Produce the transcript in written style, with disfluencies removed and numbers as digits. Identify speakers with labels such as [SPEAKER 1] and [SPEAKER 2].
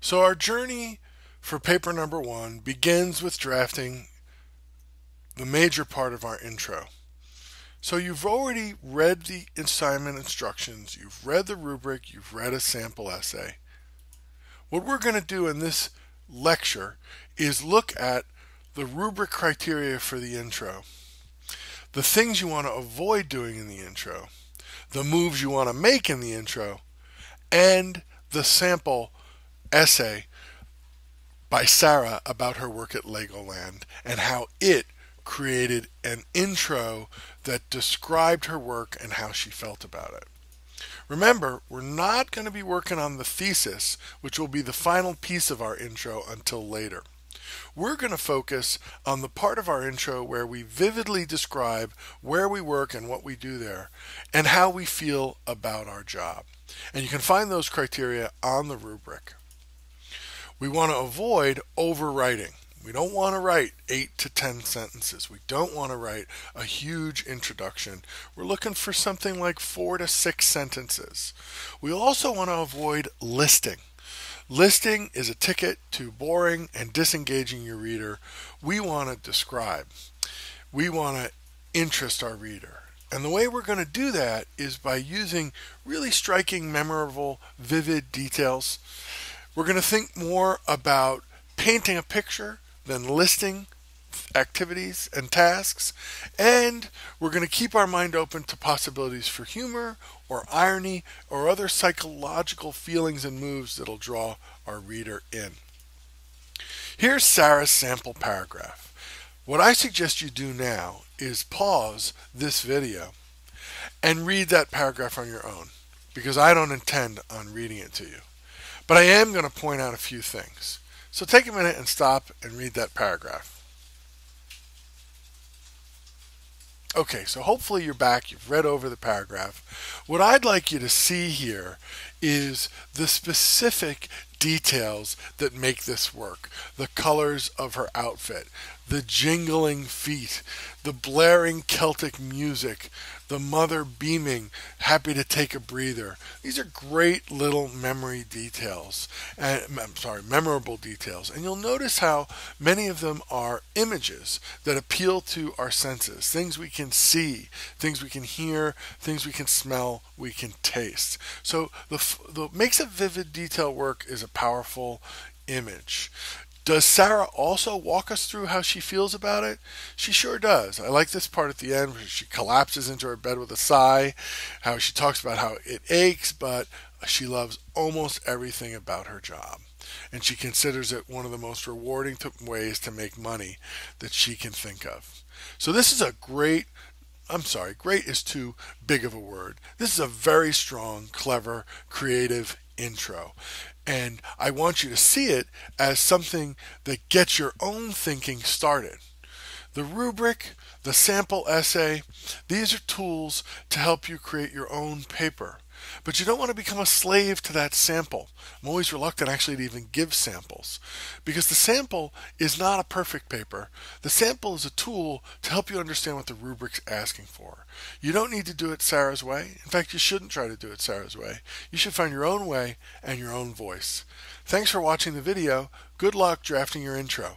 [SPEAKER 1] So our journey for paper number 1 begins with drafting the major part of our intro. So you've already read the assignment instructions, you've read the rubric, you've read a sample essay. What we're going to do in this lecture is look at the rubric criteria for the intro, the things you want to avoid doing in the intro, the moves you want to make in the intro, and the sample essay by Sara about her work at Legoland and how it created an intro that described her work and how she felt about it. Remember, we're not going to be working on the thesis, which will be the final piece of our intro, until later. We're going to focus on the part of our intro where we vividly describe where we work and what we do there and how we feel about our job. And you can find those criteria on the rubric. We want to avoid overwriting. We don't want to write 8 to 10 sentences. We don't want to write a huge introduction. We're looking for something like 4 to 6 sentences. We also want to avoid listing. Listing is a ticket to boring and disengaging your reader. We want to describe. We want to interest our reader. And the way we're going to do that is by using really striking, memorable, vivid details. We're going to think more about painting a picture than listing activities and tasks, and we're going to keep our mind open to possibilities for humor or irony or other psychological feelings and moves that'll draw our reader in. Here's Sara's sample paragraph. What I suggest you do now is pause this video and read that paragraph on your own, because I don't intend on reading it to you. But I am going to point out a few things. So take a minute and stop and read that paragraph. Okay, so hopefully you're back, you've read over the paragraph. What I'd like you to see here is the specific details that make this work. The colors of her outfit, the jingling feet, the blaring Celtic music, the mother beaming, happy to take a breather. These are great little memorable details. And you'll notice how many of them are images that appeal to our senses, things we can see, things we can hear, things we can smell, we can taste. So the makes a vivid detail work is a powerful image. Does Sara also walk us through how she feels about it? She sure does. I like this part at the end where she collapses into her bed with a sigh, how she talks about how it aches, but she loves almost everything about her job. And she considers it one of the most rewarding ways to make money that she can think of. So this is a great is too big of a word. This is a very strong, clever, creative intro. And I want you to see it as something that gets your own thinking started. The rubric, the sample essay, these are tools to help you create your own paper. But you don't want to become a slave to that sample. I'm always reluctant actually to even give samples, because the sample is not a perfect paper. The sample is a tool to help you understand what the rubric's asking for. You don't need to do it Sara's way. In fact, you shouldn't try to do it Sara's way. You should find your own way and your own voice. Thanks for watching the video. Good luck drafting your intro.